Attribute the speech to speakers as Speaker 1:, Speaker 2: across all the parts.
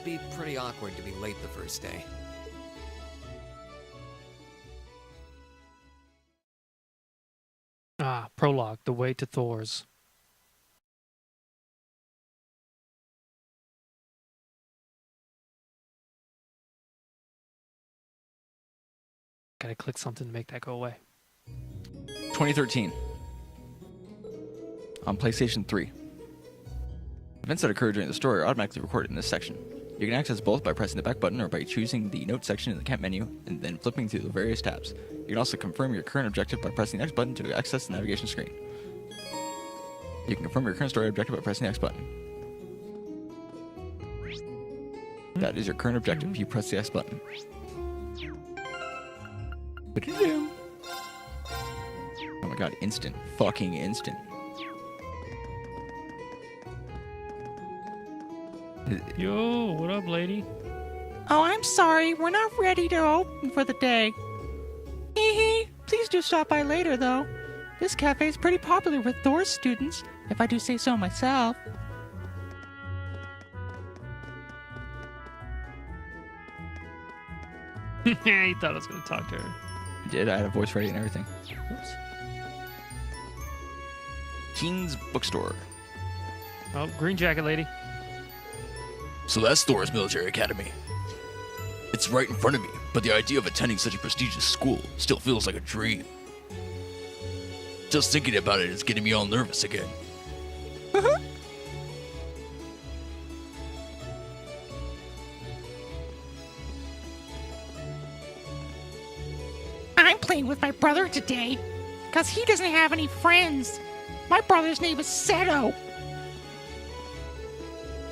Speaker 1: be pretty awkward to be late the first day.
Speaker 2: Ah, prologue, The Way to Thor's. Gotta click something to make that go away.
Speaker 3: 2013. On PlayStation 3. Events that occur during the story are automatically recorded in this section. You can access both by pressing the back button or by choosing the note section in the camp menu and then flipping through the various tabs. You can also confirm your current objective by pressing the X button to access the navigation screen. You can confirm your current story objective by pressing the X button. That is your current objective if you press the X button. Oh my god, instant. Fucking instant.
Speaker 2: Yo, what up, lady?
Speaker 4: Oh, I'm sorry. We're not ready to open for the day. Hee hee. Please do stop by later, though. This cafe is pretty popular with Thor's students, if I do say so myself.
Speaker 2: He thought I was going to talk to her.
Speaker 3: I did. I had a voice ready and everything.
Speaker 2: Oops.
Speaker 3: Keen's Bookstore.
Speaker 2: Oh, green jacket lady.
Speaker 5: So that's Thor's military academy. It's right in front of me, but the idea of attending such a prestigious school still feels like a dream. Just thinking about it is getting me all nervous again.
Speaker 4: I'm playing with my brother today, because he doesn't have any friends. My brother's name is Seto.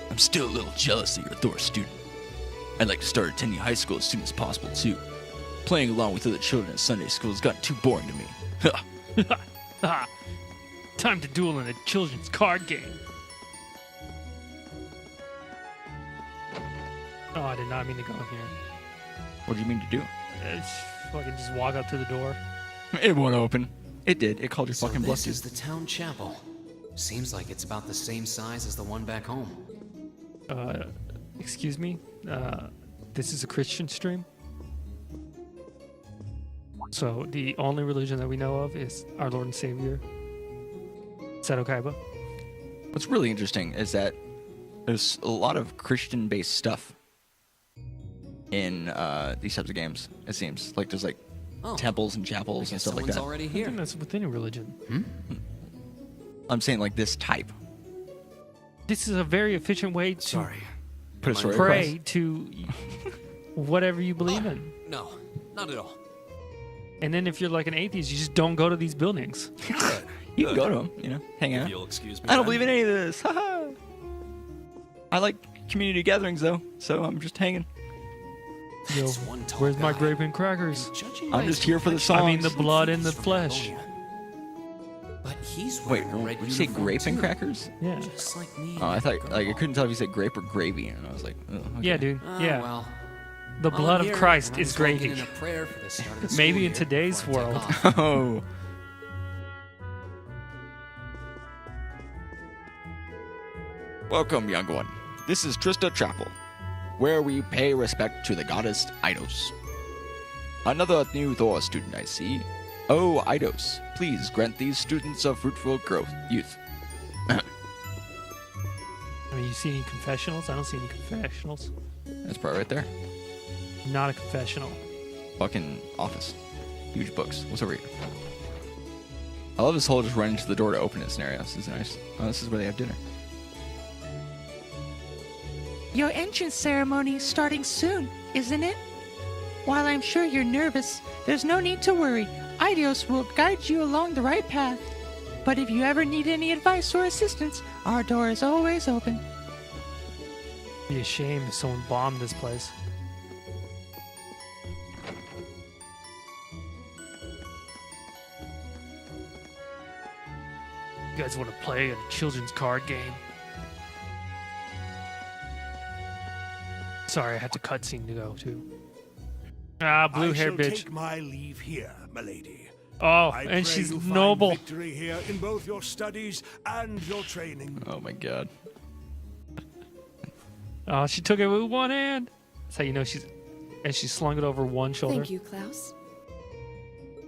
Speaker 5: I'm still a little jealous that you're a Thor student. I'd like to start attending high school as soon as possible, too. Playing along with other children at Sunday school has gotten too boring to me.
Speaker 2: Time to duel in a children's card game. Oh, I did not mean to go in here.
Speaker 3: What do you mean to do?
Speaker 2: Fucking just walk up to the door.
Speaker 3: It won't open. It did. It called your
Speaker 1: So
Speaker 3: fucking bluff,
Speaker 1: this
Speaker 3: dude.
Speaker 1: is the town chapel. Seems like it's about the same size as the one back home.
Speaker 2: Excuse me? This is a Christian stream? So the only religion that we know of is our Lord and Savior, Seto Kaiba.
Speaker 3: What's really interesting is that there's a lot of Christian-based stuff in these types of games, it seems. Like, there's, like, temples and chapels and stuff like that.
Speaker 1: Already
Speaker 2: I
Speaker 1: here.
Speaker 2: think that's with any religion.
Speaker 3: I'm saying, like, this type.
Speaker 2: This is a very efficient way to
Speaker 1: Sorry.
Speaker 3: Put a story
Speaker 2: pray
Speaker 3: across.
Speaker 2: to whatever you believe in.
Speaker 1: No, not at all.
Speaker 2: And then if you're like an atheist, you just don't go to these buildings.
Speaker 3: You can go to them, you know, hang out.
Speaker 6: You'll excuse me.
Speaker 3: I don't believe in any of this. Haha. I like community gatherings, though, so I'm just hanging.
Speaker 2: Yo,
Speaker 1: It's one tall
Speaker 2: where's my
Speaker 1: guy.
Speaker 2: grape and crackers?
Speaker 1: Judging by
Speaker 3: I'm just
Speaker 1: his
Speaker 3: here for the
Speaker 1: complexion,
Speaker 3: songs.
Speaker 2: I mean, the blood and the
Speaker 1: he's from
Speaker 2: flesh.
Speaker 1: Mongolia. But he's
Speaker 3: Wait,
Speaker 1: wearing a red
Speaker 3: did you say
Speaker 1: uniform,
Speaker 3: grape and
Speaker 1: too.
Speaker 3: crackers?
Speaker 2: Yeah.
Speaker 1: Just like me.
Speaker 3: Oh, I
Speaker 1: and
Speaker 3: thought,
Speaker 1: that
Speaker 3: like, I
Speaker 1: girl.
Speaker 3: couldn't tell if you said grape or gravy, and I was like, oh, okay.
Speaker 2: Yeah, dude. Yeah.
Speaker 1: Well,
Speaker 2: The
Speaker 1: while I'm
Speaker 2: blood of
Speaker 1: here,
Speaker 2: Christ
Speaker 1: might
Speaker 2: is
Speaker 1: as well get
Speaker 2: gravy.
Speaker 1: in a prayer for the start of the
Speaker 2: Maybe
Speaker 1: school
Speaker 2: in
Speaker 1: year
Speaker 2: today's
Speaker 1: before I take
Speaker 2: world.
Speaker 1: off.
Speaker 3: Oh. Welcome, young one. This is Trista Chapel, where we pay respect to the goddess Eidos. Another new Thor student I see. Oh, Eidos, please grant these students a fruitful youth.
Speaker 2: I mean, you see any confessionals? I don't see any confessionals.
Speaker 3: That's probably right there.
Speaker 2: Not a confessional.
Speaker 3: Fucking office. Huge books. What's over here? I love this whole just running to the door to open it scenario. This is nice. Oh, this is where they have dinner.
Speaker 4: Your entrance ceremony is starting soon, isn't it? While I'm sure you're nervous, there's no need to worry. Eidos will guide you along the right path. But if you ever need any advice or assistance, our door is always open.
Speaker 2: Be a shame if someone bombed this place. You guys want to play a children's card game? Sorry, I had to cutscene to go too. Ah, blue
Speaker 6: I
Speaker 2: hair
Speaker 6: shall
Speaker 2: bitch.
Speaker 6: take my leave here, milady.
Speaker 2: Oh,
Speaker 6: I
Speaker 2: and
Speaker 6: pray
Speaker 2: she's
Speaker 6: you find
Speaker 2: noble.
Speaker 6: victory here in both your studies and your training.
Speaker 3: Oh my god.
Speaker 2: Oh, she took it with one hand. That's how you know she's... And she slung it over one shoulder.
Speaker 7: Thank you, Klaus.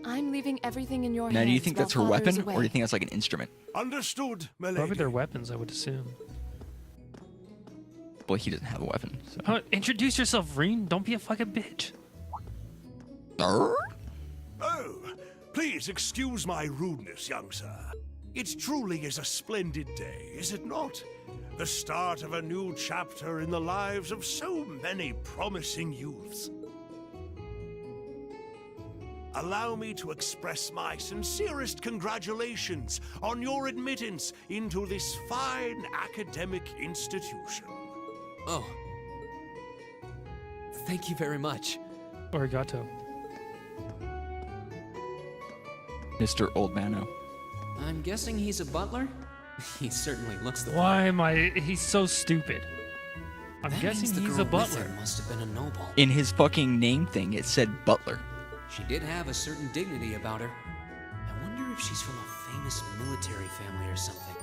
Speaker 7: I'm leaving everything in your hands.
Speaker 3: Now, do you think that's her
Speaker 7: while Father is
Speaker 3: weapon, or do you think that's like an instrument?
Speaker 6: Understood,
Speaker 2: Probably
Speaker 6: milady.
Speaker 2: their weapons, I would assume.
Speaker 3: Well, he doesn't have a weapon. So.
Speaker 2: Huh, introduce yourself, Reen. Don't be a fucking bitch.
Speaker 6: Oh, please excuse my rudeness, young sir. It truly is a splendid day, is it not? The start of a new chapter in the lives of so many promising youths. Allow me to express my sincerest congratulations on your admittance into this fine academic institution.
Speaker 1: Oh. Thank you very much.
Speaker 2: Arigato.
Speaker 3: Mr. Old Mano.
Speaker 1: I'm guessing he's a butler? He certainly looks the
Speaker 2: Why am I... He's so stupid. I'm
Speaker 1: That
Speaker 2: guessing
Speaker 1: means the
Speaker 2: he's
Speaker 1: girl
Speaker 2: a
Speaker 1: with
Speaker 2: butler.
Speaker 1: him must have been a noble.
Speaker 3: In his fucking name thing, it said butler.
Speaker 1: She did have a certain dignity about her. I wonder if she's from a famous military family or something.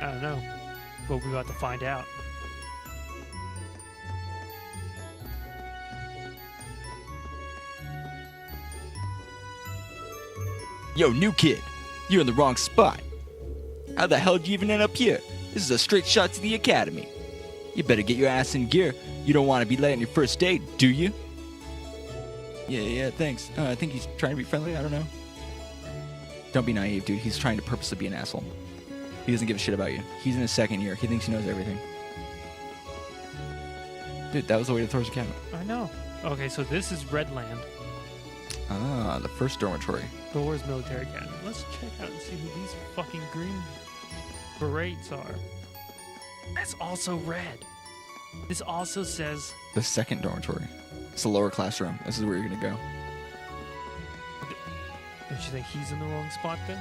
Speaker 2: I don't know. But we're about to find out.
Speaker 3: Yo, new kid. You're in the wrong spot. How the hell did you even end up here? This is a straight shot to the academy. You better get your ass in gear. You don't want to be late on your first date, do you? Yeah, thanks. I think he's trying to be friendly. I don't know. Don't be naive, dude. He's trying to purposely be an asshole. He doesn't give a shit about you. He's in his second year. He thinks he knows everything. Dude, that was the way to Thor's Academy.
Speaker 2: I know. Okay, so this is Redland.
Speaker 3: Ah, the first dormitory.
Speaker 2: Thor's Military Academy. Let's check out and see who these fucking green berets are. That's also red. This also says...
Speaker 3: The second dormitory. It's the lower classroom. This is where you're gonna go.
Speaker 2: Don't you think he's in the wrong spot then?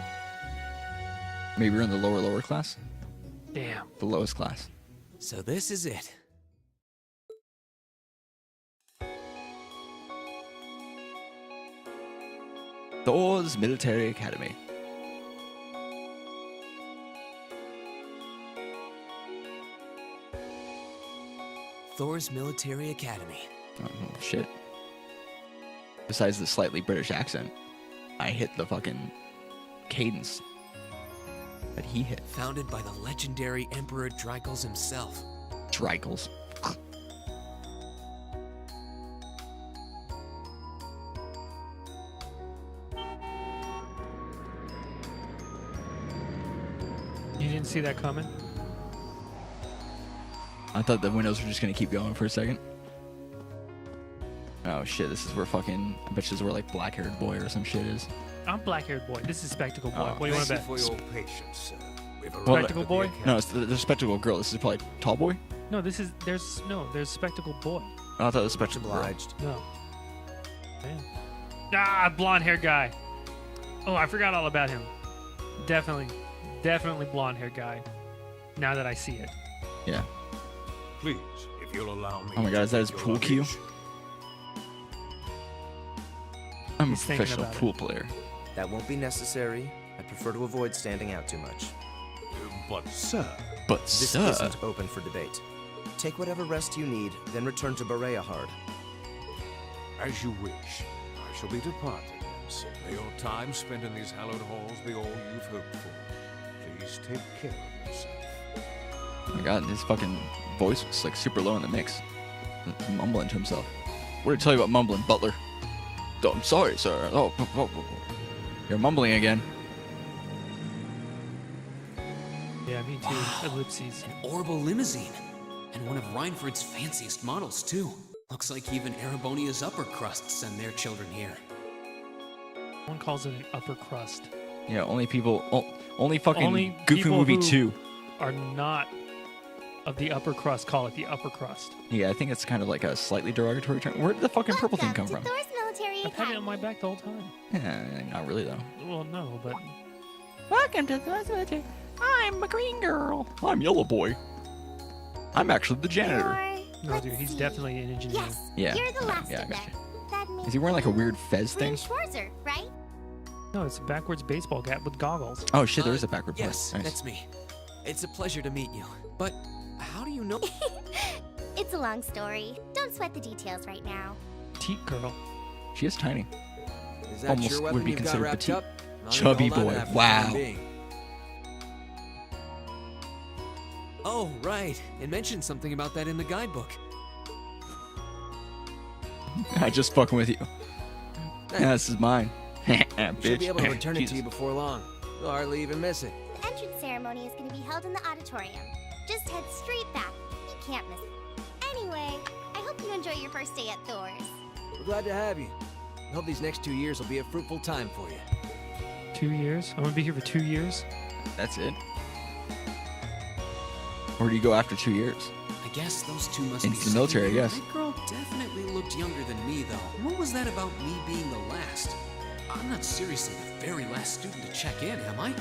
Speaker 3: Maybe you're in the lower class?
Speaker 2: Damn.
Speaker 3: The lowest class.
Speaker 1: So this is it.
Speaker 3: Thor's Military Academy.
Speaker 1: Thor's Military Academy.
Speaker 3: Oh, shit. Besides the slightly British accent, I hit the fucking cadence that he hit.
Speaker 1: Founded by the legendary Emperor Drykles himself.
Speaker 3: Drykles.
Speaker 2: You didn't see that coming?
Speaker 3: I thought the windows were just gonna keep going for a second. Oh shit, this is where fucking... I bet this is where like black-haired boy or some shit is.
Speaker 2: I'm black-haired boy. This is Spectacle Boy.
Speaker 3: Oh.
Speaker 2: What do you want to
Speaker 6: Thank
Speaker 2: bet?
Speaker 6: you for your patience, sir. We've
Speaker 3: Well,
Speaker 6: arrived
Speaker 2: Spectacle
Speaker 6: at the
Speaker 2: boy?
Speaker 6: academy.
Speaker 3: No, it's the spectacle girl. This is probably tall boy?
Speaker 2: No, there's Spectacle Boy.
Speaker 3: Oh, I thought it was spectacle girl.
Speaker 6: Obliged.
Speaker 2: No. Damn. Ah, blonde-haired guy. Oh, I forgot all about him. Definitely blonde-haired guy. Now that I see it.
Speaker 3: Yeah.
Speaker 6: Please, if you'll allow me.
Speaker 3: Oh my god, is that his
Speaker 6: to take
Speaker 3: pool
Speaker 6: your
Speaker 3: cue?
Speaker 6: luggage.
Speaker 3: I'm a
Speaker 2: He's thinking
Speaker 3: professional
Speaker 2: about it.
Speaker 3: pool player.
Speaker 8: That won't be necessary. I prefer to avoid standing out too much.
Speaker 6: But, sir,
Speaker 3: But
Speaker 8: This
Speaker 3: sir...
Speaker 8: isn't open for debate. Take whatever rest you need, then return to Berea Hard.
Speaker 6: as you wish, I shall be departing. So may your time spent in these hallowed halls be all you've hoped for. Please take care of yourself.
Speaker 3: Oh my god, his fucking voice was like super low in the mix. He's mumbling to himself. What did I tell you about mumbling, Butler? Oh, I'm sorry, sir. Oh, you're mumbling again.
Speaker 2: Yeah, me too.
Speaker 1: Wow.
Speaker 2: Ellipses.
Speaker 1: An orbal limousine. And one of Reinford's fanciest models, too. Looks like even Erebonia's upper crust send their children here.
Speaker 2: One calls it an upper crust.
Speaker 3: Yeah, only people... only fucking
Speaker 2: Only
Speaker 3: Goofy
Speaker 2: people
Speaker 3: Movie
Speaker 2: who
Speaker 3: 2.
Speaker 2: Are not of the upper crust call it the upper crust.
Speaker 3: Yeah, I think it's kind of like a slightly derogatory term. Where did the fucking purple thing come from?
Speaker 9: Thor's Military
Speaker 2: I've had it
Speaker 9: Academy.
Speaker 2: on my back the whole time.
Speaker 3: Yeah, not really, though.
Speaker 2: Well, no, but
Speaker 4: Welcome to Thor's Military. I'm a green girl.
Speaker 3: I'm Yellow Boy. I'm actually the janitor.
Speaker 9: Or,
Speaker 2: no, dude,
Speaker 9: let's
Speaker 2: he's
Speaker 9: see.
Speaker 2: definitely an engineer.
Speaker 9: Yes,
Speaker 3: Yeah,
Speaker 9: you're the last
Speaker 3: yeah, I
Speaker 9: of them.
Speaker 3: gotcha.
Speaker 9: That means
Speaker 3: Is he wearing like a weird fez thing?
Speaker 9: Schwarzer, right?
Speaker 2: No, it's a backwards baseball cap with goggles.
Speaker 3: Oh shit, there is a backward part.
Speaker 1: Yes,
Speaker 3: Nice.
Speaker 1: that's me. It's a pleasure to meet you. But how do you know?
Speaker 9: It's a long story. Don't sweat the details right now.
Speaker 2: Petite girl.
Speaker 3: She is tiny.
Speaker 10: Is that
Speaker 3: Almost
Speaker 10: your
Speaker 3: would
Speaker 10: weapon
Speaker 3: be
Speaker 10: you've got
Speaker 3: considered
Speaker 10: wrapped
Speaker 3: petite.
Speaker 10: up? I'll
Speaker 3: Chubby
Speaker 10: need to hold
Speaker 3: boy.
Speaker 10: on to that for the
Speaker 3: Wow.
Speaker 10: time being.
Speaker 1: Oh, right. It mentioned something about that in the guidebook.
Speaker 3: I just fucking with you. Yeah, this is mine. Bitch.
Speaker 10: Should be able to return it
Speaker 3: Jesus.
Speaker 10: to you before long. You'll hardly even miss it.
Speaker 9: The entrance ceremony is going to be held in the auditorium. Just head straight back. You can't miss it. Anyway, I hope you enjoy your first day at Thor's.
Speaker 10: We're glad to have you. I hope these next 2 years will be a fruitful time for you.
Speaker 2: 2 years? I'm gonna be here for 2 years.
Speaker 3: That's it. Where do you go after 2 years?
Speaker 1: I guess those two must
Speaker 3: Into
Speaker 1: be
Speaker 3: the military, I
Speaker 1: second year.
Speaker 3: guess.
Speaker 1: That girl definitely looked younger than me, though. What was that about me being the last? I'm not seriously the very last student to check in, am I?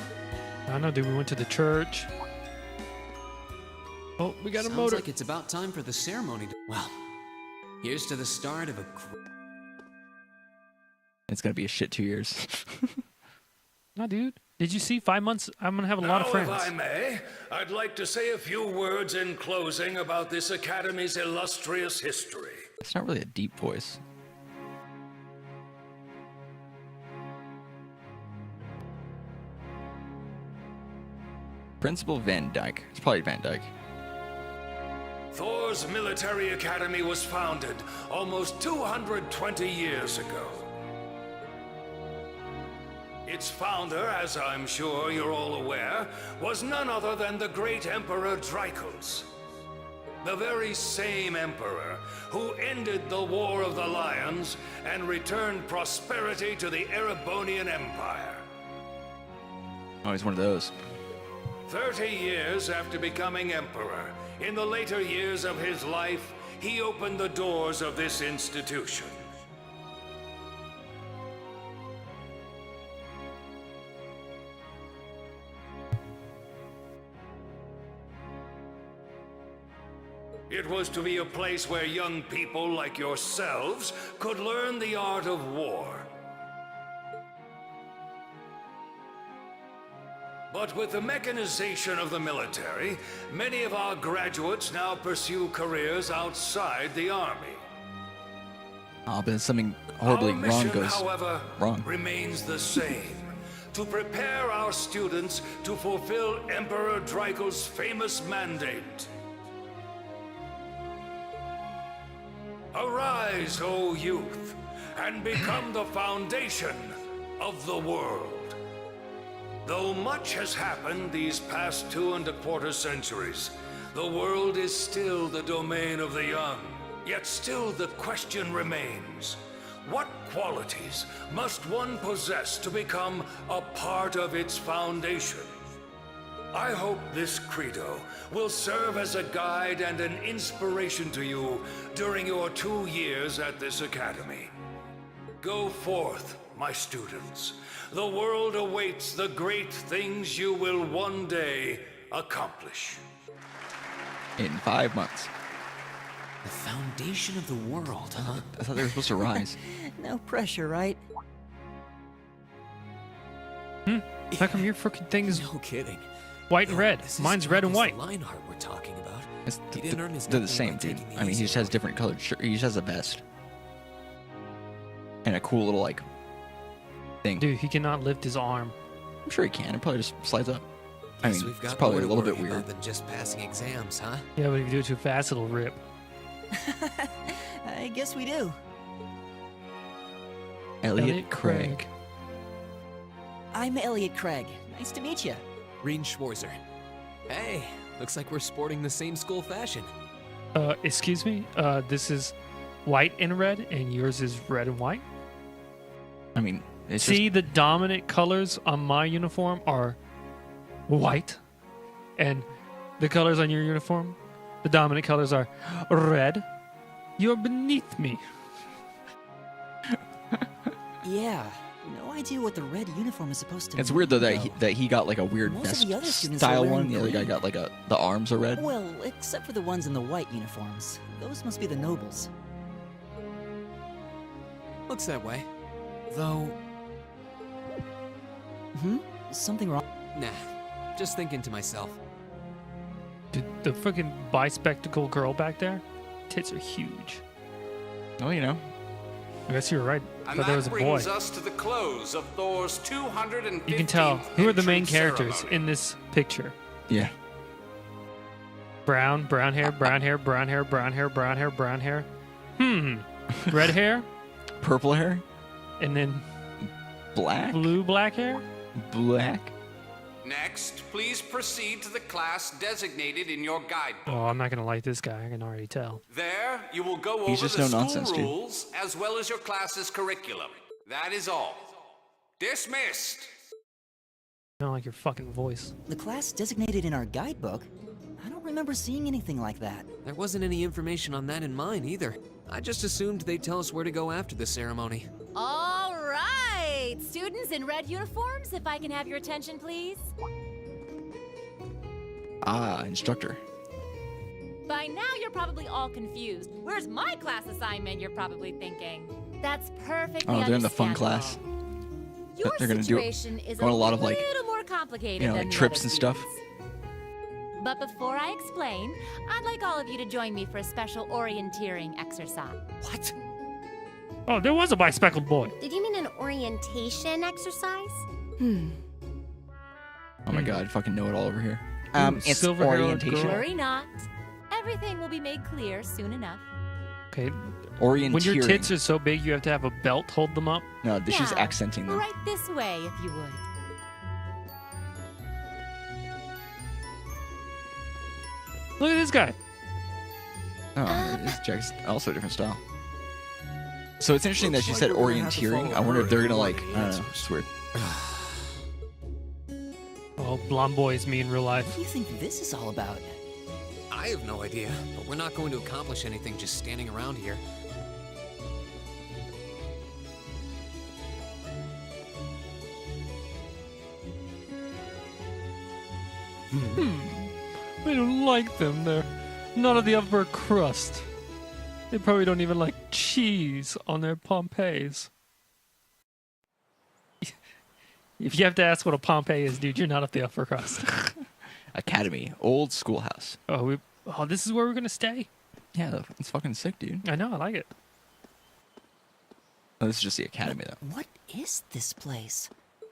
Speaker 2: I don't know, dude. We went to the church. Oh, we got a
Speaker 1: Sounds
Speaker 2: motor.
Speaker 1: like it's about time for the ceremony to... Well, here's to the start of a...
Speaker 3: It's gonna be a shit 2 years.
Speaker 2: No, dude. Did you see 5 months? I'm gonna have a lot of friends.
Speaker 11: If I may, I'd like to say a few words in closing about this academy's illustrious history.
Speaker 3: It's not really a deep voice. Principal Van Dyke. It's probably Van Dyke.
Speaker 11: Thor's military academy was founded almost 220 years ago. Its founder, as I'm sure you're all aware, was none other than the great Emperor Dracos. The very same emperor who ended the War of the Lions and returned prosperity to the Erebonian Empire.
Speaker 3: Oh, he's one of those.
Speaker 11: 30 years after becoming emperor, in the later years of his life, he opened the doors of this institution. It was to be a place where young people like yourselves could learn the art of war. But with the mechanization of the military, many of our graduates now pursue careers outside the army.
Speaker 3: Oh, but something horribly
Speaker 11: Our
Speaker 3: wrong
Speaker 11: mission,
Speaker 3: goes
Speaker 11: however,
Speaker 3: wrong.
Speaker 11: remains the same. To prepare our students to fulfill Emperor Dracos' famous mandate. Arise, O youth, and become the foundation of the world. Though much has happened these past 2¼ centuries, the world is still the domain of the young. Yet still the question remains, what qualities must one possess to become a part of its foundation? I hope this credo will serve as a guide and an inspiration to you during your 2 years at this academy. Go forth, my students. The world awaits the great things you will one day accomplish.
Speaker 3: In 5 months.
Speaker 1: The foundation of the world, huh?
Speaker 3: I thought they were supposed to rise.
Speaker 12: No pressure, right?
Speaker 2: How come your freaking thing is
Speaker 1: No kidding.
Speaker 2: white and red?
Speaker 1: This is
Speaker 2: Mine's red and
Speaker 1: Marcus
Speaker 2: white.
Speaker 1: Lionheart we're talking about.
Speaker 3: It's
Speaker 1: He didn't earn his
Speaker 3: they're the
Speaker 1: nickname
Speaker 3: same,
Speaker 1: by
Speaker 3: dude.
Speaker 1: taking the
Speaker 3: I mean, he
Speaker 1: easy
Speaker 3: just has
Speaker 1: road.
Speaker 3: different colored shirt. He just has a vest. And a cool little, like, thing.
Speaker 2: Dude, he cannot lift his arm.
Speaker 3: I'm sure he can. It probably just slides up. I
Speaker 1: Guess
Speaker 3: mean,
Speaker 1: we've got
Speaker 3: it's probably
Speaker 1: more
Speaker 3: a
Speaker 1: to
Speaker 3: little bit
Speaker 1: worry
Speaker 3: weird.
Speaker 1: about than just passing exams, huh?
Speaker 2: Yeah, but if you do it too fast, it'll rip.
Speaker 12: I guess we do.
Speaker 3: Elliot Craig.
Speaker 12: I'm Elliot Craig. Nice to meet you.
Speaker 1: Reen Schwarzer. Hey, looks like we're sporting the same school fashion.
Speaker 2: Excuse me? This is white and red, and yours is red and white?
Speaker 3: I mean, it's
Speaker 2: See, the dominant colors on my uniform are white, and the colors on your uniform, the dominant colors are red. You're beneath me.
Speaker 12: Yeah. No idea what the red uniform is supposed to
Speaker 3: It's
Speaker 12: mean,
Speaker 3: weird though
Speaker 12: though.
Speaker 3: that he got like a weird
Speaker 12: Most of
Speaker 3: vest
Speaker 12: the other students are
Speaker 3: style
Speaker 12: wearing
Speaker 3: one. The other guy
Speaker 12: green.
Speaker 3: got like the arms are red.
Speaker 12: Well, except for the ones in the white uniforms. Those must be the nobles.
Speaker 1: Looks that way. Though,
Speaker 12: Something wrong?
Speaker 1: nah, just thinking to myself.
Speaker 2: Did the freaking bispectacle girl back there? tits are huge.
Speaker 3: Oh, you know.
Speaker 2: I guess you were right. I
Speaker 11: And
Speaker 2: thought there was
Speaker 11: that
Speaker 2: a boy.
Speaker 11: brings us to the close of Thor's 215th
Speaker 2: You can tell who are the main
Speaker 11: entrance
Speaker 2: characters
Speaker 11: ceremony.
Speaker 2: in this picture.
Speaker 3: Yeah.
Speaker 2: Brown hair, brown hair, brown hair, brown hair, brown hair, brown hair. Red hair,
Speaker 3: Purple hair?
Speaker 2: and then
Speaker 3: Black?
Speaker 2: black hair.
Speaker 3: Black?
Speaker 11: Next, please proceed to the class designated in your guidebook.
Speaker 2: Oh, I'm not gonna like this guy. I can already tell.
Speaker 11: There, you will go
Speaker 3: He's
Speaker 11: over
Speaker 3: just
Speaker 11: the
Speaker 3: no
Speaker 11: school
Speaker 3: nonsense, dude.
Speaker 11: rules as well as your class's curriculum. That is all. Dismissed.
Speaker 2: I don't like your fucking voice.
Speaker 12: The class designated in our guidebook? I don't remember seeing anything like that.
Speaker 1: There wasn't any information on that in mine either. I just assumed they'd tell us where to go after the ceremony.
Speaker 13: All right, students in red uniforms, if I can have your attention, please.
Speaker 3: Ah, instructor.
Speaker 13: By now, you're probably all confused. Where's my class assignment, you're probably thinking. That's perfectly
Speaker 3: Oh, they're in the fun
Speaker 13: understandable.
Speaker 3: class.
Speaker 13: Your
Speaker 3: They're gonna do
Speaker 13: situation is
Speaker 3: going a lot of, like,
Speaker 13: little more complicated
Speaker 3: you know,
Speaker 13: than
Speaker 3: like
Speaker 13: the
Speaker 3: trips
Speaker 13: other
Speaker 3: and stuff.
Speaker 13: students. But before I explain, I'd like all of you to join me for a special orienteering exercise.
Speaker 8: What?
Speaker 2: Oh, there was a bespectacled boy.
Speaker 9: Did you mean an orientation exercise?
Speaker 3: Oh my god, fucking know it all over here. It's
Speaker 2: silver-haired
Speaker 3: orientation.
Speaker 2: girl.
Speaker 13: Worry not. Everything will be made clear soon enough.
Speaker 2: Okay.
Speaker 3: Orienteering.
Speaker 2: When your tits are so big, you have to have a belt hold them up.
Speaker 3: No, she's
Speaker 13: Yeah,
Speaker 3: accenting them.
Speaker 13: Right this way, if you would.
Speaker 2: Look at this guy.
Speaker 3: Oh, this Jack's also a different style. So it's interesting that
Speaker 8: Looks
Speaker 3: she
Speaker 8: like
Speaker 3: said
Speaker 8: we're gonna have to
Speaker 3: orienteering.
Speaker 8: follow
Speaker 3: I wonder if
Speaker 8: her
Speaker 3: they're gonna
Speaker 8: and
Speaker 3: like,
Speaker 8: find
Speaker 3: I don't know,
Speaker 8: answers.
Speaker 3: it's weird.
Speaker 2: Oh, blonde boy is me in real life.
Speaker 12: What do you think this is all about?
Speaker 1: I have no idea, but we're not going to accomplish anything just standing around here.
Speaker 2: I don't like them. They're none of the upper crust. They probably don't even like cheese on their Pompeys. If you have to ask what a Pompeii is, dude, you're not up the upper crust.
Speaker 3: Academy, old schoolhouse.
Speaker 2: Oh, this is where we're gonna stay.
Speaker 3: Yeah, it's fucking sick, dude.
Speaker 2: I know, I like it.
Speaker 3: Oh, this is just the academy, though.
Speaker 12: What is this place?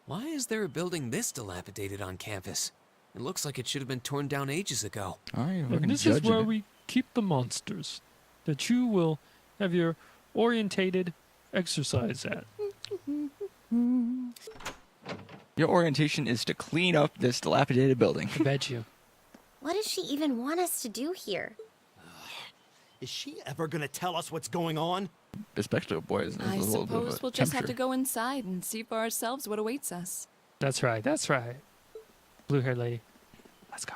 Speaker 1: Why is there a building this dilapidated on campus? It looks like it should have been torn down ages ago.
Speaker 3: All right, we're
Speaker 2: And
Speaker 3: gonna
Speaker 2: this is
Speaker 3: judge
Speaker 2: where
Speaker 3: it.
Speaker 2: we keep the monsters that you will have your orientated exercise at.
Speaker 3: Your orientation is to clean up this dilapidated building.
Speaker 2: I bet you.
Speaker 9: What does she even want us to do here?
Speaker 10: Is she ever gonna tell us what's going on?
Speaker 3: Especially boy is a
Speaker 7: I
Speaker 3: little bit of
Speaker 7: suppose
Speaker 3: a
Speaker 7: we'll just have to
Speaker 3: temperature.
Speaker 7: go inside and see for ourselves what awaits us.
Speaker 2: That's right, that's right. Blue-haired lady. Let's go.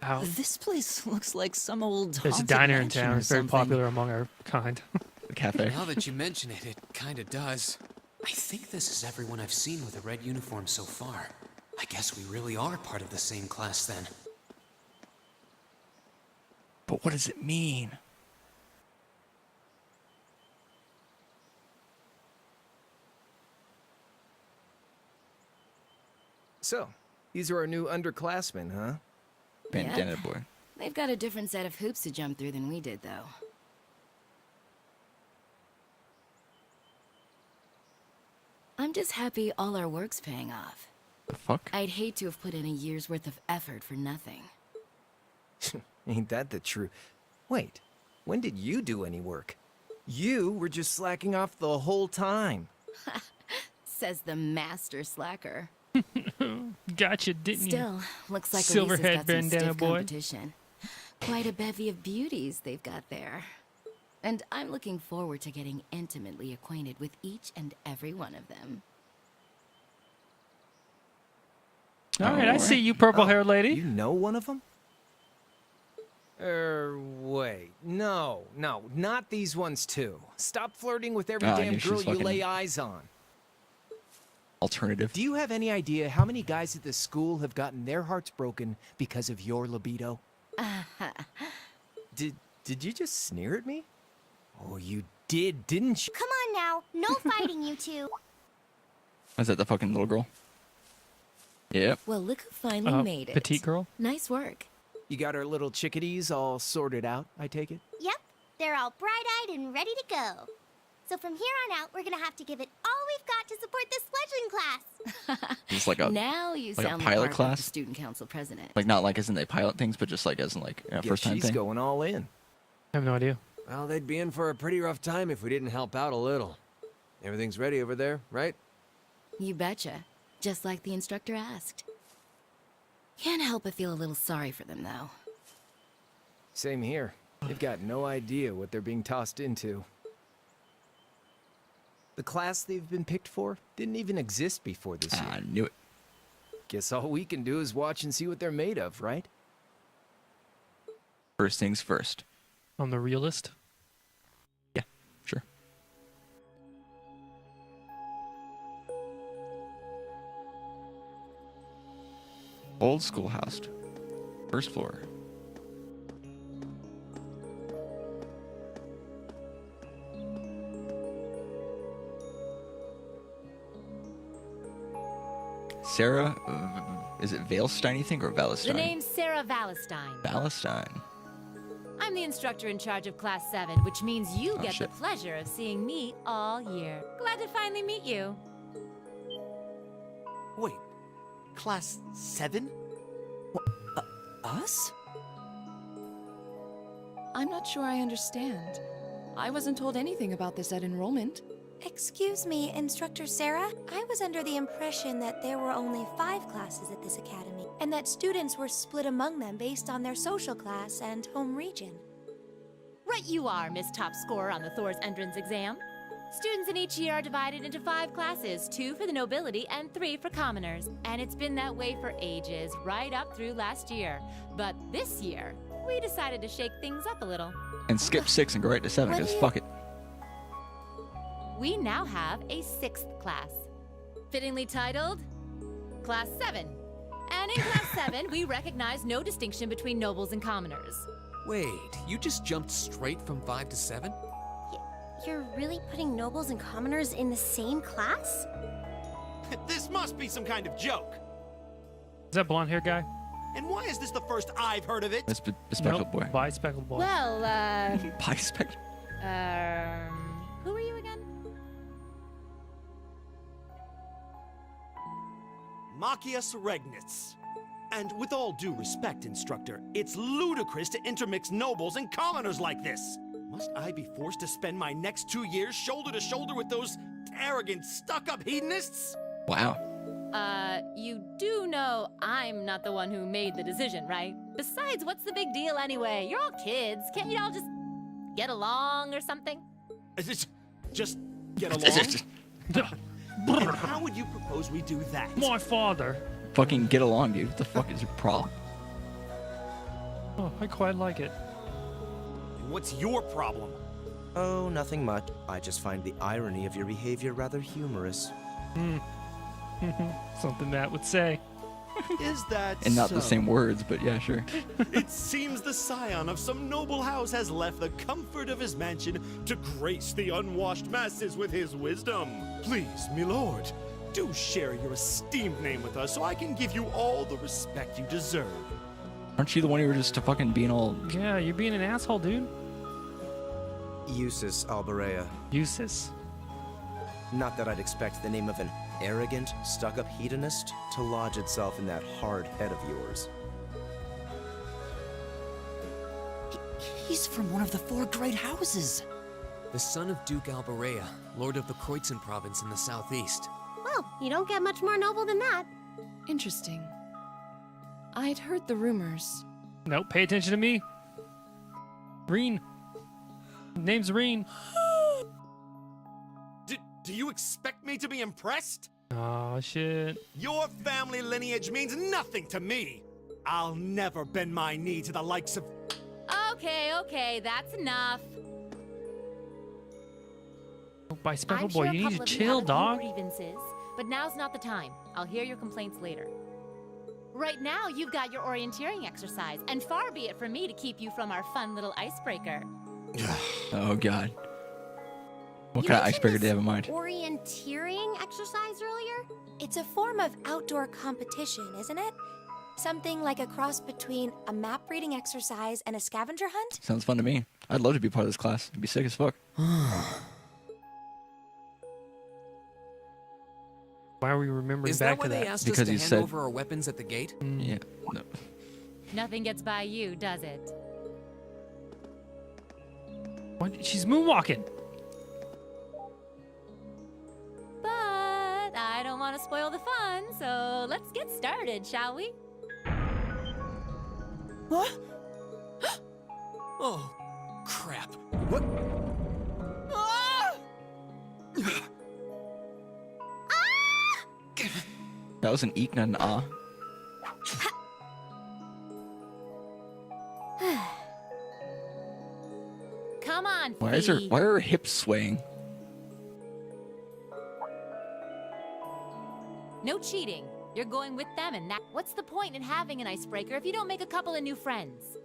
Speaker 2: Ow.
Speaker 12: This place looks like some old
Speaker 2: There's a
Speaker 12: haunted
Speaker 2: diner in
Speaker 12: mansion
Speaker 2: town.
Speaker 12: or
Speaker 2: It's very
Speaker 12: something.
Speaker 2: popular among our kind.
Speaker 3: The cafe.
Speaker 1: Now that you mention it, it kinda does. I think this is everyone I've seen with a red uniform so far. I guess we really are part of the same class then.
Speaker 3: But what does it mean?
Speaker 10: So, these are our new underclassmen, huh?
Speaker 3: Bandana
Speaker 13: Yep.
Speaker 3: boy.
Speaker 13: They've got a different set of hoops to jump through than we did, though. I'm just happy all our work's paying off.
Speaker 3: The fuck?
Speaker 13: I'd hate to have put in a year's worth of effort for nothing.
Speaker 10: Ain't that the truth? Wait, when did you do any work? You were just slacking off the whole time.
Speaker 13: Says the master slacker.
Speaker 2: Gotcha, didn't you?
Speaker 13: Still, looks like
Speaker 2: Silverhead
Speaker 13: Elisa's got some
Speaker 2: bandana
Speaker 13: stiff
Speaker 2: boy.
Speaker 13: competition. Quite a bevy of beauties they've got there. And I'm looking forward to getting intimately acquainted with each and every one of them.
Speaker 2: All right, I see you, purple-haired lady.
Speaker 10: You know one of them? Wait. No, not these ones too. Stop flirting with every
Speaker 3: I
Speaker 10: damn
Speaker 3: knew she
Speaker 10: girl
Speaker 3: was
Speaker 10: you
Speaker 3: fucking-
Speaker 10: lay eyes on.
Speaker 3: Alternative.
Speaker 10: Do you have any idea how many guys at this school have gotten their hearts broken because of your libido? Did you just sneer at me? Oh, you did, didn't you?
Speaker 9: Come on now, no fighting, you two.
Speaker 3: Is that the fucking little girl? Yep.
Speaker 13: Well, look who finally made it.
Speaker 2: petite girl?
Speaker 13: Nice work.
Speaker 10: You got our little chickadees all sorted out, I take it?
Speaker 9: Yep, they're all bright-eyed and ready to go. So from here on out, we're gonna have to give it all we've got to support this fledgling class.
Speaker 3: It's like a
Speaker 13: Now you
Speaker 3: like a
Speaker 13: sound
Speaker 3: pilot
Speaker 13: like
Speaker 3: class?
Speaker 13: the student council president.
Speaker 3: Like not like as in they pilot things, but just like as in like
Speaker 10: Guess
Speaker 3: first time
Speaker 10: she's
Speaker 3: thing.
Speaker 10: going all in.
Speaker 2: I have no idea.
Speaker 14: Well, they'd be in for a pretty rough time if we didn't help out a little. Everything's ready over there, right?
Speaker 13: You betcha. Just like the instructor asked. Can't help but feel a little sorry for them, though.
Speaker 10: Same here. They've got no idea what they're being tossed into. The class they've been picked for didn't even exist before this year.
Speaker 3: I knew it.
Speaker 10: Guess all we can do is watch and see what they're made of, right?
Speaker 3: First things first.
Speaker 2: On the realist.
Speaker 3: Yeah, sure. Old schoolhouse. First floor. Sarah, is it Valestein you think or Valestein?
Speaker 15: The name's Sarah Valestein.
Speaker 3: Valestein.
Speaker 15: I'm the instructor in charge of Class 7, which means you get
Speaker 3: shit.
Speaker 15: the pleasure of seeing me all year. Glad to finally meet you.
Speaker 16: Wait, Class 7?
Speaker 17: Us? I'm not sure I understand. I wasn't told anything about this at enrollment.
Speaker 9: Excuse me, Instructor Sarah. I was under the impression that there were only 5 classes at this academy, and that students were split among them based on their social class and home region.
Speaker 15: Right you are, Miss Top Scorer on the Thor's entrance exam. Students in each year are divided into 5 classes, 2 for the nobility and 3 for commoners. And it's been that way for ages, right up through last year. But this year, we decided to shake things up a little.
Speaker 3: And skip 6 and go right to 7, because fuck it.
Speaker 15: We now have a 6th class, fittingly titled Class 7. And in Class 7, we recognize no distinction between nobles and commoners.
Speaker 1: Wait, you just jumped straight from 5 to 7?
Speaker 9: You're really putting nobles and commoners in the same class?
Speaker 16: This must be some kind of joke.
Speaker 2: Is that blonde hair guy?
Speaker 16: And why is this the first I've heard of it?
Speaker 3: That's Bespectacled Boy.
Speaker 2: Bespectacled Boy.
Speaker 15: Well,
Speaker 3: Bespectacled.
Speaker 15: who are you again?
Speaker 16: Machias Regnitz. And with all due respect, Instructor, it's ludicrous to intermix nobles and commoners like this. Must I be forced to spend my next 2 years shoulder to shoulder with those arrogant, stuck-up hedonists?
Speaker 3: Wow.
Speaker 15: You do know I'm not the one who made the decision, right? Besides, what's the big deal anyway? You're all kids. Can't you all just get along or something?
Speaker 16: Just get along? And how would you propose we do that?
Speaker 2: My father.
Speaker 3: Fucking get along, dude. What the fuck is your problem?
Speaker 2: Oh, I quite like it.
Speaker 16: What's your problem?
Speaker 8: Oh, nothing much. I just find the irony of your behavior rather humorous.
Speaker 2: Something Matt would say.
Speaker 16: Is that
Speaker 3: And not
Speaker 16: so?
Speaker 3: the same words, but yeah, sure.
Speaker 16: It seems the scion of some noble house has left the comfort of his mansion to grace the unwashed masses with his wisdom. Please, my lord, do share your esteemed name with us so I can give you all the respect you deserve.
Speaker 3: Aren't you the one who were just fucking being all...
Speaker 2: Yeah, you're being an asshole, dude.
Speaker 8: Eustace Alberea.
Speaker 2: Eustace.
Speaker 8: Not that I'd expect the name of an arrogant, stuck-up hedonist to lodge itself in that hard head of yours.
Speaker 12: He's from one of the 4 great houses.
Speaker 1: The son of Duke Alberea, lord of the Quartzen province in the southeast.
Speaker 9: Well, you don't get much more noble than that.
Speaker 17: Interesting. I'd heard the rumors.
Speaker 2: Nope, pay attention to me. Reen. Name's Reen.
Speaker 16: Do you expect me to be impressed?
Speaker 2: Oh, shit.
Speaker 16: Your family lineage means nothing to me. I'll never bend my knee to the likes of...
Speaker 15: Okay, that's enough.
Speaker 2: Bespectacled
Speaker 15: I'm
Speaker 2: Boy,
Speaker 15: sure
Speaker 2: you
Speaker 15: a
Speaker 2: need
Speaker 15: couple
Speaker 2: to
Speaker 15: of
Speaker 2: chill,
Speaker 15: have
Speaker 2: dog.
Speaker 15: a few grievances, but now's not the time. I'll hear your complaints later. Right now, you've got your orienteering exercise, and far be it from me to keep you from our fun little icebreaker.
Speaker 3: Oh, God. What kind of icebreaker do you have in mind?
Speaker 9: Orienteering exercise earlier? It's a form of outdoor competition, isn't it? Something like a cross between a map reading exercise and a scavenger hunt?
Speaker 3: Sounds fun to me. I'd love to be part of this class. It'd be sick as fuck.
Speaker 2: Why are we remembering
Speaker 1: Is
Speaker 2: back
Speaker 1: that why
Speaker 2: to
Speaker 1: they
Speaker 2: that?
Speaker 1: asked
Speaker 3: Because
Speaker 1: us to
Speaker 3: he
Speaker 1: hand
Speaker 3: said-
Speaker 1: over our weapons at the gate?
Speaker 3: Yeah. No.
Speaker 15: Nothing gets by you, does it?
Speaker 2: What? She's moonwalking.
Speaker 15: But I don't want to spoil the fun, so let's get started, shall we?
Speaker 1: What? Oh, crap.
Speaker 10: What?
Speaker 3: That was an eek, not an ah.
Speaker 15: Come on,
Speaker 3: Why
Speaker 15: Fee.
Speaker 3: are her hips swaying?
Speaker 15: No cheating. You're going with them, and that. What's the point in having an icebreaker if you don't make a couple of new friends?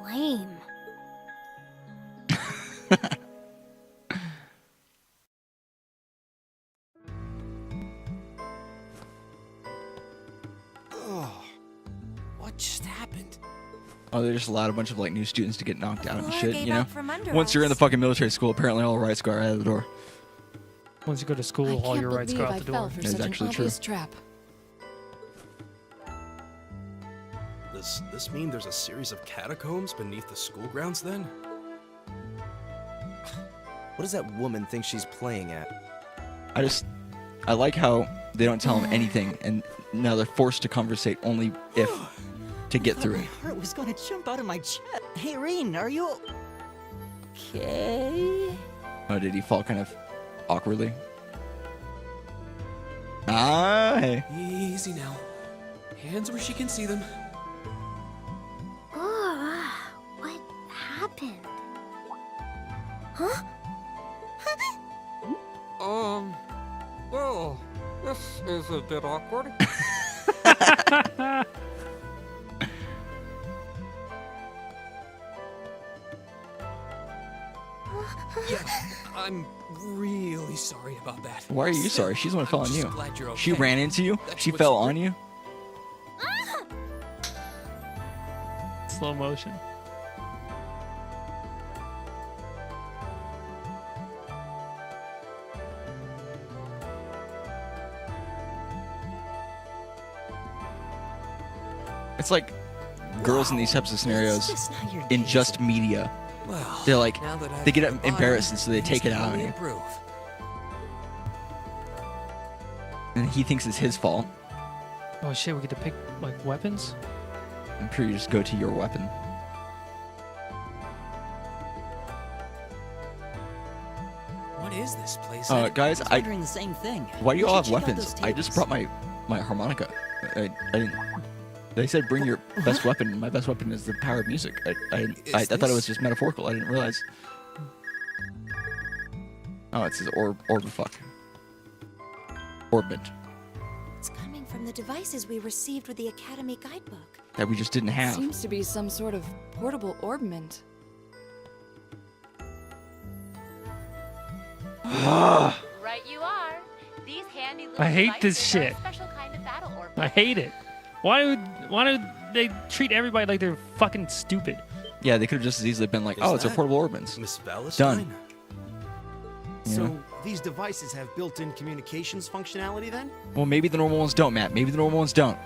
Speaker 9: Lame.
Speaker 8: Oh, what just happened?
Speaker 3: Oh, they just allowed a bunch of like new students to get knocked out and
Speaker 9: floor
Speaker 3: shit,
Speaker 9: gave
Speaker 3: you know?
Speaker 9: out from under
Speaker 3: Once you're in the
Speaker 9: us.
Speaker 3: fucking military school, apparently all rights go right out of the door.
Speaker 2: Once you go to school, all your rights go out the door.
Speaker 17: For
Speaker 3: That's
Speaker 17: such an
Speaker 3: actually true.
Speaker 17: obvious trap.
Speaker 8: Does this mean there's a series of catacombs beneath the school grounds then?
Speaker 10: What does that woman think she's playing at?
Speaker 3: I like how they don't tell them anything, and now they're forced to conversate only if to get through
Speaker 12: My
Speaker 3: it.
Speaker 12: heart was gonna jump out of my chest. Hey, Reen, are you okay?
Speaker 3: Oh, did he fall kind of awkwardly? Ah, hey.
Speaker 1: Easy now. Hands where she can see them.
Speaker 9: Oh, what happened? Huh?
Speaker 18: Well, this is a bit awkward.
Speaker 1: Yeah, I'm really sorry about that.
Speaker 3: Why are you sorry? She's the one who fell on
Speaker 1: I'm
Speaker 3: you.
Speaker 1: just glad you're
Speaker 3: She
Speaker 1: okay.
Speaker 3: ran into you?
Speaker 1: That's
Speaker 3: She
Speaker 1: what's
Speaker 3: fell
Speaker 1: re-
Speaker 3: on you?
Speaker 2: Slow motion.
Speaker 3: It's like girls in these types of scenarios in just media.
Speaker 1: Well,
Speaker 3: They're like,
Speaker 1: now that I've
Speaker 3: they get
Speaker 1: got a body,
Speaker 3: embarrassed, and so they take
Speaker 1: things
Speaker 3: it
Speaker 1: can
Speaker 3: out on
Speaker 1: only
Speaker 3: you.
Speaker 1: improve.
Speaker 3: And he thinks it's his fault.
Speaker 2: Oh shit, we get to pick like weapons?
Speaker 3: I'm sure you just go to your weapon.
Speaker 1: What is this place?
Speaker 3: Guys,
Speaker 12: I was wondering the same thing.
Speaker 3: why do you
Speaker 12: We
Speaker 3: all
Speaker 12: should
Speaker 3: have
Speaker 12: check out
Speaker 3: weapons?
Speaker 12: those
Speaker 3: I just
Speaker 12: tables.
Speaker 3: brought my harmonica. I didn't. They said bring your best weapon. My best weapon is the power of music. I thought it was just metaphorical. I didn't realize. Oh, it says fuck. Orbment
Speaker 9: It's coming from the devices we received with the Academy guidebook.
Speaker 3: that we just didn't have.
Speaker 17: Seems to be some sort of portable orbment.
Speaker 15: Right you are. These handy little
Speaker 2: I hate this
Speaker 15: devices are a
Speaker 2: shit.
Speaker 15: special kind of battle orb.
Speaker 2: I hate it. Why do they treat everybody like they're fucking stupid?
Speaker 3: Yeah, they could have just as easily been like,
Speaker 8: Is
Speaker 3: oh, it's a
Speaker 8: that
Speaker 3: portable orbments.
Speaker 8: Miss Valestine?
Speaker 3: Done. You
Speaker 16: So
Speaker 3: know?
Speaker 16: these devices have built-in communications functionality then?
Speaker 3: Well, maybe the normal ones don't, Matt. Maybe the normal ones don't.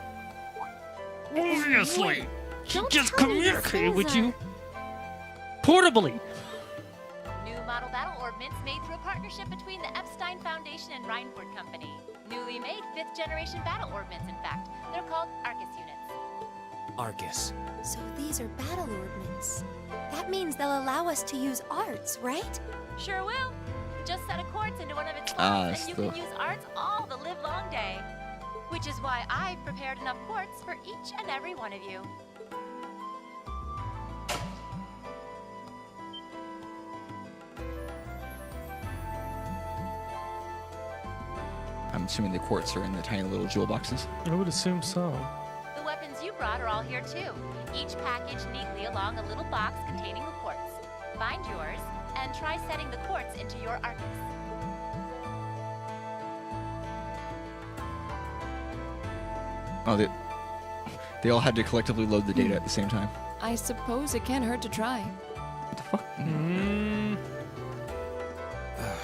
Speaker 2: Obviously. She
Speaker 15: Don't
Speaker 2: just
Speaker 15: tell me these
Speaker 2: communicated
Speaker 15: things
Speaker 2: with
Speaker 15: are-
Speaker 2: you. Portably.
Speaker 15: New model battle orbments made through a partnership between the Epstein Foundation and Reinford Company. Newly made 5th generation battle orbments, in fact. They're called Arcus units.
Speaker 1: Arcus.
Speaker 9: So these are battle orbments. That means they'll allow us to use arts, right?
Speaker 15: Sure will. Just set a quartz into one of its
Speaker 3: Ah,
Speaker 15: slots and you can
Speaker 3: still.
Speaker 15: use arts all the livelong day. Which is why I've prepared enough quartz for each and every one of you.
Speaker 3: I'm assuming the quartz are in the tiny little jewel boxes.
Speaker 2: I would assume so.
Speaker 15: The weapons you brought are all here too. Each packaged neatly along a little box containing the quartz. Find yours and try setting the quartz into your Arcus.
Speaker 3: Oh, they all had to collectively load the data at the same time.
Speaker 17: I suppose it can't hurt to try.
Speaker 3: What the fuck?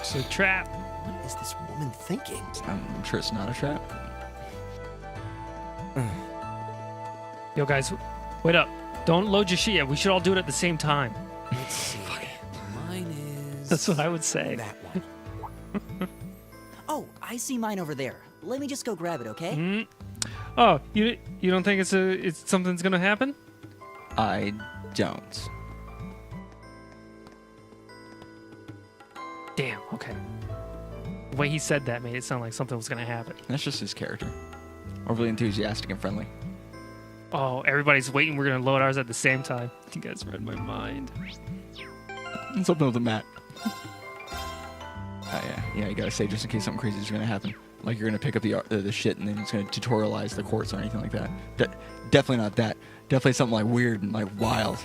Speaker 2: It's a trap.
Speaker 10: What is this woman thinking?
Speaker 3: I'm sure it's not a trap.
Speaker 2: Yo, guys, wait up. Don't load your shit yet. We should all do it at the same time.
Speaker 1: Let's see. Mine is...
Speaker 2: That's what I would say.
Speaker 12: That one. Oh, I see mine over there. Let me just go grab it, okay?
Speaker 2: Mm. Oh, you don't think it's something's gonna happen?
Speaker 3: I don't.
Speaker 2: Damn. Okay. The way he said that made it sound like something was gonna happen.
Speaker 3: That's just his character. Overly enthusiastic and friendly.
Speaker 2: Oh, everybody's waiting. We're gonna load ours at the same time. You guys read my mind.
Speaker 3: It's something with the mat. Yeah, you gotta say just in case something crazy is gonna happen. Like you're gonna pick up the shit and then it's gonna tutorialize the quartz or anything like that. Definitely not that. Definitely something like weird and like wild.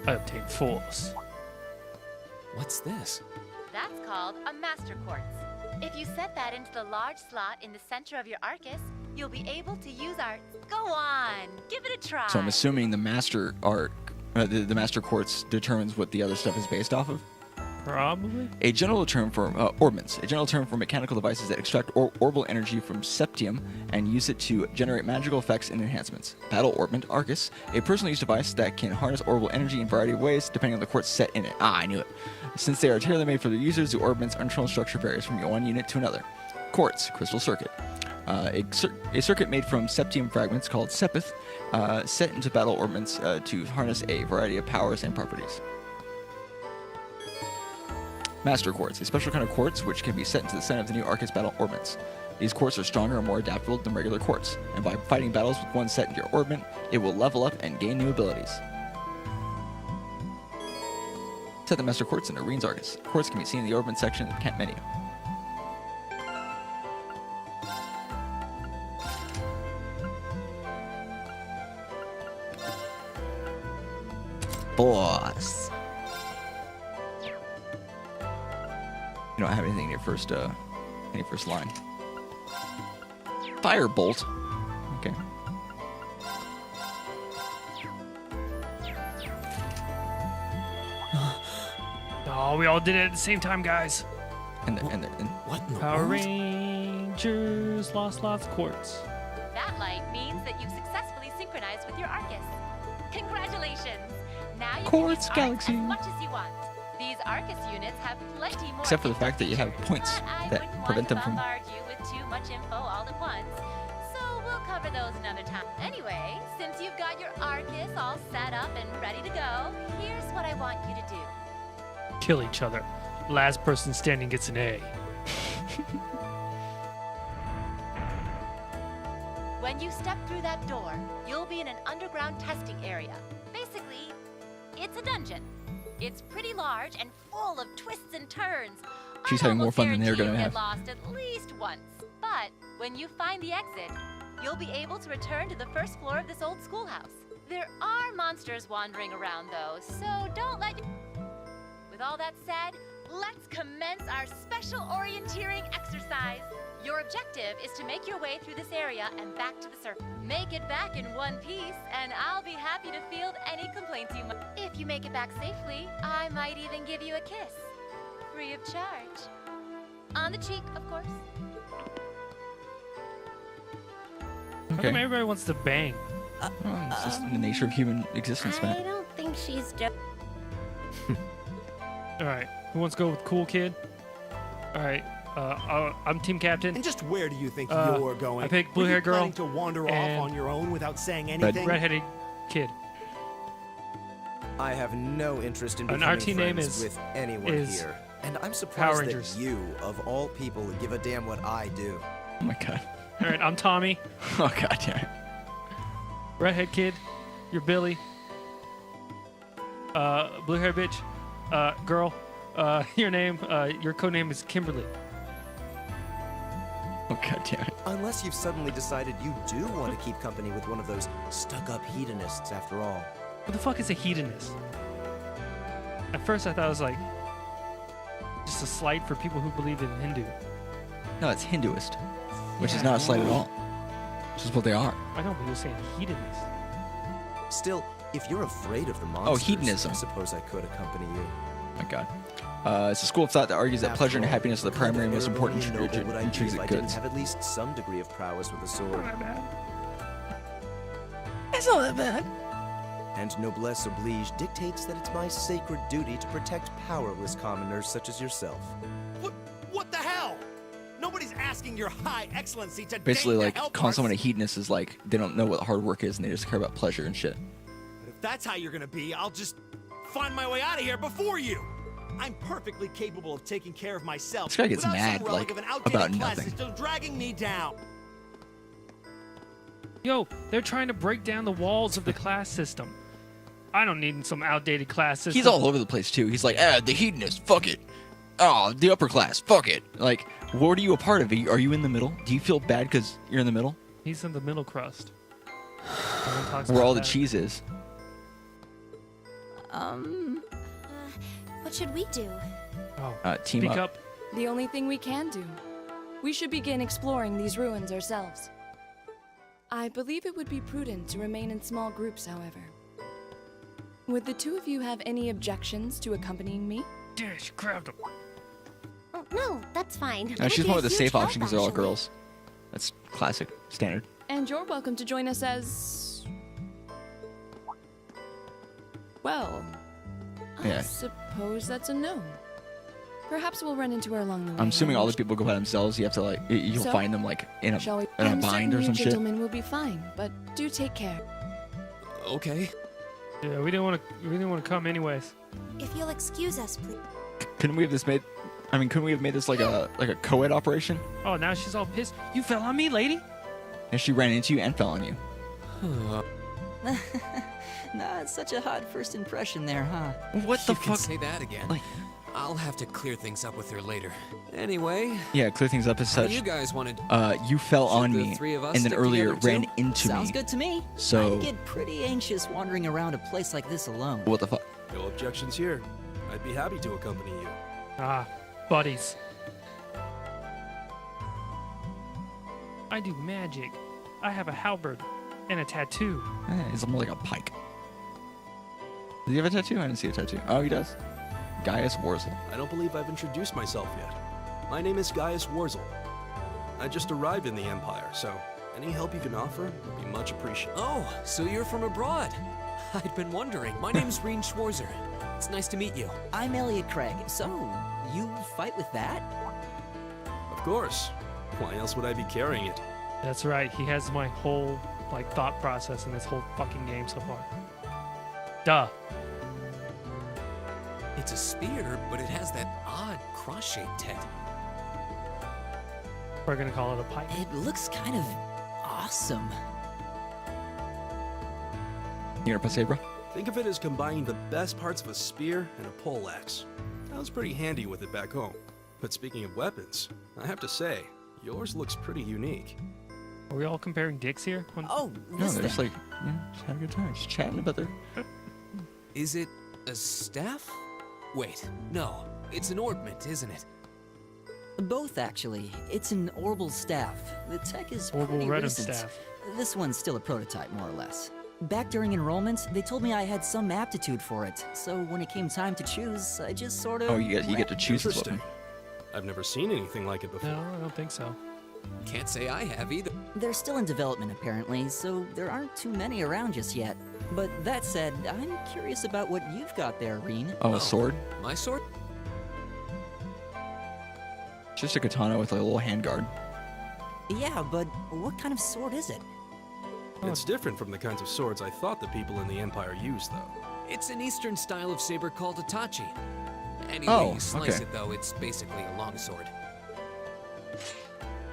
Speaker 2: I obtain force.
Speaker 1: What's this?
Speaker 15: That's called a master quartz. If you set that into the large slot in the center of your Arcus, you'll be able to use our... Go on, give it a try.
Speaker 3: So I'm assuming the master the master quartz determines what the other stuff is based off of.
Speaker 2: Probably.
Speaker 3: A general term for orbments, a general term for mechanical devices that extract orbal energy from septium and use it to generate magical effects and enhancements. Battle Orbment, Arcus, a personal use device that can harness orbal energy in a variety of ways depending on the quartz set in it. Ah, I knew it. Since they are tailor-made for the users, the orbment's internal structure varies from one unit to another. Quartz, crystal circuit. A circuit made from septium fragments called sepith, set into battle orbments to harness a variety of powers and properties. Master Quartz, a special kind of quartz which can be set into the center of the new Arcus battle orbments. These quartz are stronger and more adaptable than regular quartz, and by fighting battles with one set into your orbment, it will level up and gain new abilities. Set the Master Quartz in Arene's Arcus. Quartz can be seen in the orbment section of the camp menu. Boss. You don't have anything in your first line. Firebolt. Okay.
Speaker 2: Oh, we all did it at the same time, guys.
Speaker 3: And
Speaker 10: what in the
Speaker 2: Power
Speaker 10: world?
Speaker 2: Rangers lost quartz.
Speaker 15: That light means that you've successfully synchronized with your Arcus. Congratulations! Now you
Speaker 3: Quartz
Speaker 15: can use Arc
Speaker 3: Galaxy.
Speaker 15: as much as you want. These Arcus units have plenty more.
Speaker 3: Except for the fact that you have points that prevent them from...
Speaker 15: bombard you with too much info all at once. So we'll cover those another time. Anyway, since you've got your Arcus all set up and ready to go, here's what I want you to do.
Speaker 2: Kill each other. Last person standing gets an A.
Speaker 15: When you step through that door, you'll be in an underground testing area. Basically, it's a dungeon. It's pretty large and full of twists and turns.
Speaker 3: She's having more fun than they're gonna
Speaker 15: Get
Speaker 3: have.
Speaker 15: lost at least once. But when you find the exit, you'll be able to return to the first floor of this old schoolhouse. There are monsters wandering around though, so don't let... With all that said, let's commence our special orienteering exercise. Your objective is to make your way through this area and back to the surface. Make it back in one piece, and I'll be happy to field any complaints you might. If you make it back safely, I might even give you a kiss. Free of charge. On the cheek, of course.
Speaker 2: How come everybody wants to bang?
Speaker 3: It's just the nature of human existence,
Speaker 13: I
Speaker 3: man.
Speaker 13: don't think she's joking.
Speaker 2: All right, who wants to go with cool kid? All right, I'm team captain.
Speaker 16: And just where do you think you're going?
Speaker 2: I picked
Speaker 16: Were you
Speaker 2: blue-haired girl.
Speaker 16: planning to wander
Speaker 2: and
Speaker 16: off on your own without saying anything?
Speaker 2: Redheaded kid.
Speaker 8: I have no interest in
Speaker 2: And
Speaker 8: becoming
Speaker 2: our team name
Speaker 8: friends
Speaker 2: is-
Speaker 8: with anyone
Speaker 2: is
Speaker 8: here. And I'm
Speaker 2: Power
Speaker 8: surprised that
Speaker 2: Rangers.
Speaker 8: you, of all people, give a damn what I do.
Speaker 3: Oh my god.
Speaker 2: All right, I'm Tommy.
Speaker 3: Oh god damn it.
Speaker 2: Redhead kid. You're Billy. Blue hair bitch. Girl. Your name. Your codename is Kimberly.
Speaker 3: Oh god damn it.
Speaker 8: Unless you've suddenly decided you do want to keep company with one of those stuck-up hedonists after all.
Speaker 2: What the fuck is a hedonist? At first I thought it was like just a slight for people who believe in Hindu.
Speaker 3: No, it's Hinduist, which is not a slight at all. Just what they are.
Speaker 2: I don't believe you're saying hedonist.
Speaker 8: Still, if you're afraid of the monsters,
Speaker 3: hedonism.
Speaker 8: I suppose I could accompany you.
Speaker 3: My God. It's a school of thought that argues that pleasure and happiness are the primary and most important intrinsic
Speaker 8: I didn't
Speaker 3: goods.
Speaker 8: have at least some degree of prowess with a sword.
Speaker 4: It's not that bad.
Speaker 8: And noblesse oblige dictates that it's my sacred duty to protect powerless commoners such as yourself.
Speaker 16: What the hell? Nobody's asking your high excellency to
Speaker 3: Basically,
Speaker 16: deign to
Speaker 3: like,
Speaker 16: help
Speaker 3: calling
Speaker 16: us.
Speaker 3: someone a hedonist is like, they don't know what hard work is and they just care about pleasure and shit.
Speaker 16: But if that's how you're gonna be, I'll just find my way out of here before you. I'm perfectly capable of taking care of myself.
Speaker 3: This guy gets
Speaker 16: without some
Speaker 3: mad,
Speaker 16: relic
Speaker 3: like,
Speaker 16: of an outdated
Speaker 3: about
Speaker 16: class
Speaker 3: nothing.
Speaker 16: system dragging me down.
Speaker 2: Yo, they're trying to break down the walls of the class system. I don't need some outdated class system.
Speaker 3: He's all over the place, too. He's like, the hedonist, fuck it. Oh, the upper class, fuck it. Like, what are you a part of? Are you in the middle? Do you feel bad because you're in the middle?
Speaker 2: He's in the middle crust.
Speaker 3: Where all the cheese is.
Speaker 9: What should we do?
Speaker 3: Team
Speaker 2: Speak
Speaker 3: up.
Speaker 2: up.
Speaker 17: The only thing we can do. We should begin exploring these ruins ourselves. I believe it would be prudent to remain in small groups, however. Would the two of you have any objections to accompanying me?
Speaker 2: Yeah, she grabbed him.
Speaker 9: Oh, no, that's fine.
Speaker 3: No, she's one with the safe option because they're all girls. That's classic, standard.
Speaker 17: And you're welcome to join us as... Well, I
Speaker 3: Yeah.
Speaker 17: suppose that's a no. Perhaps we'll run into her along the way.
Speaker 3: I'm assuming all the people go by themselves. You have to, like, you'll
Speaker 17: So,
Speaker 3: find them, like, in a
Speaker 17: Shall we?
Speaker 3: bind
Speaker 17: I'm
Speaker 3: or
Speaker 17: certain
Speaker 3: some
Speaker 17: you
Speaker 3: shit.
Speaker 17: gentlemen will be fine, but do take care.
Speaker 1: Okay.
Speaker 2: Yeah, we didn't want to come anyways.
Speaker 9: If you'll excuse us, please.
Speaker 3: Couldn't we have made this like a co-ed operation?
Speaker 2: Oh, now she's all pissed. You fell on me, lady.
Speaker 3: And she ran into you and fell on you.
Speaker 12: Nah, it's such a hot first impression there, huh?
Speaker 3: What the
Speaker 1: You can
Speaker 3: fuck?
Speaker 1: say that again.
Speaker 3: Like-
Speaker 1: I'll have to clear things up with her later. Anyway,
Speaker 3: Yeah, clear things up as
Speaker 1: what
Speaker 3: such.
Speaker 1: do you guys wanted?
Speaker 3: You fell
Speaker 1: Should
Speaker 3: on
Speaker 1: the
Speaker 3: me,
Speaker 1: three of us
Speaker 3: and then
Speaker 1: stick
Speaker 3: earlier
Speaker 1: together,
Speaker 3: ran
Speaker 1: too?
Speaker 3: into
Speaker 12: Sounds
Speaker 3: me.
Speaker 12: good to me.
Speaker 3: So-
Speaker 12: I'd get pretty anxious wandering around a place like this alone.
Speaker 3: What the fuck?
Speaker 19: No objections here. I'd be happy to accompany you.
Speaker 2: Ah, buddies. I do magic. I have a halberd and a tattoo.
Speaker 3: He's more like a pike. Does he have a tattoo? I didn't see a tattoo. Oh, he does. Gaius Warzel.
Speaker 19: I don't believe I've introduced myself yet. My name is Gaius Warzel. I just arrived in the Empire, so any help you can offer would be much appreciated.
Speaker 1: Oh, so you're from abroad. I'd been wondering. My name's Reen Schwarzer. It's nice to meet you.
Speaker 12: I'm Elliot Craig. So, you fight with that?
Speaker 19: Of course. Why else would I be carrying it?
Speaker 2: That's right. He has my whole thought process in this whole fucking game so far. Duh.
Speaker 1: It's a spear, but it has that odd cross-shaped head.
Speaker 2: We're gonna call it a pipe.
Speaker 12: It looks kind of awesome.
Speaker 3: You gonna say, bro?
Speaker 19: Think of it as combining the best parts of a spear and a poleaxe. I was pretty handy with it back home. But speaking of weapons, I have to say, yours looks pretty unique.
Speaker 2: Are we all comparing dicks here?
Speaker 12: Oh,
Speaker 3: No, they're just like, just have a good time. Just chatting about their...
Speaker 1: Is it a staff? Wait, no. It's an orbment, isn't it?
Speaker 12: Both, actually. It's an orbal staff. The tech is
Speaker 2: Orbal
Speaker 12: pretty
Speaker 2: redum
Speaker 12: recent.
Speaker 2: staff.
Speaker 12: This one's still a prototype, more or less. Back during enrollment, they told me I had some aptitude for it. So when it came time to choose, I just sort of...
Speaker 3: Oh, you get to choose this
Speaker 19: Interesting.
Speaker 3: weapon.
Speaker 19: I've never seen anything like it before.
Speaker 2: No, I don't think so.
Speaker 1: Can't say I have either.
Speaker 12: They're still in development, apparently, so there aren't too many around just yet. But that said, I'm curious about what you've got there, Reen.
Speaker 3: Oh, a sword?
Speaker 1: My sword?
Speaker 3: Just a katana with a little handguard.
Speaker 12: Yeah, but what kind of sword is it?
Speaker 19: It's different from the kinds of swords I thought the people in the Empire used, though.
Speaker 1: It's an eastern style of saber called a tachi. Anyway,
Speaker 3: Oh,
Speaker 1: you slice
Speaker 3: okay.
Speaker 1: it though, it's basically a longsword.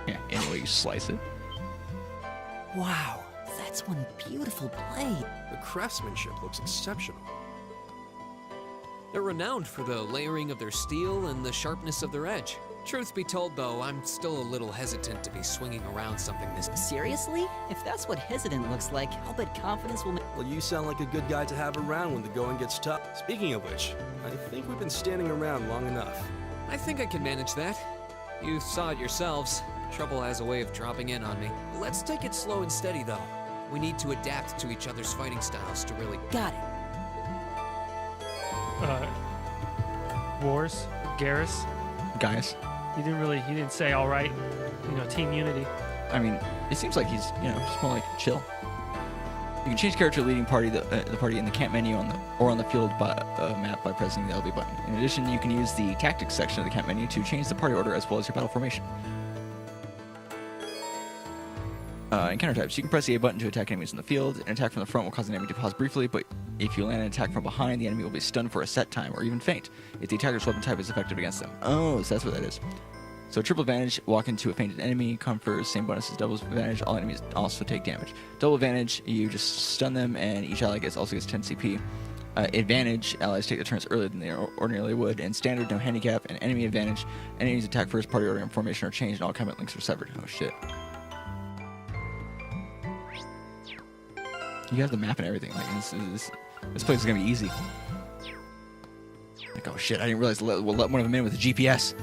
Speaker 3: Yeah, anyway, you slice it.
Speaker 12: Wow, that's one beautiful blade.
Speaker 19: The craftsmanship looks exceptional.
Speaker 1: They're renowned for the layering of their steel and the sharpness of their edge. Truth be told, though, I'm still a little hesitant to be swinging around something this...
Speaker 12: Seriously? If that's what hesitant looks like, I'll bet confidence will make...
Speaker 19: Well, you sound like a good guy to have around when the going gets tough. Speaking of which, I think we've been standing around long enough.
Speaker 1: I think I can manage that. You saw it yourselves. Trouble has a way of dropping in on me. Let's take it slow and steady, though. We need to adapt to each other's fighting styles to really...
Speaker 12: Got it.
Speaker 2: Wars, Garrus.
Speaker 3: Guys.
Speaker 2: He didn't say all right. Team unity.
Speaker 3: I mean, it seems like he's, just more like chill. You can change character leading party the party in the camp menu on the field map by pressing the LB button. In addition, you can use the tactics section of the camp menu to change the party order as well as your battle formation. In counter types, you can press the A button to attack enemies in the field. An attack from the front will cause an enemy to pause briefly, but if you land an attack from behind, the enemy will be stunned for a set time or even faint if the attacker's weapon type is effective against them. Oh, so that's what that is. So triple advantage, walk into a fainted enemy, confers same bonus as double advantage, all enemies also take damage. Double advantage, you just stun them and each ally also gets 10 CP. Advantage, allies take the turns earlier than they ordinarily would. And standard, no handicap. And enemy advantage, enemies attack first, party order and formation are changed and all combat links are severed. Oh shit. You have the map and everything. Like this place is gonna be easy. Like, oh shit, I didn't realize we'll let one of them in with the GPS.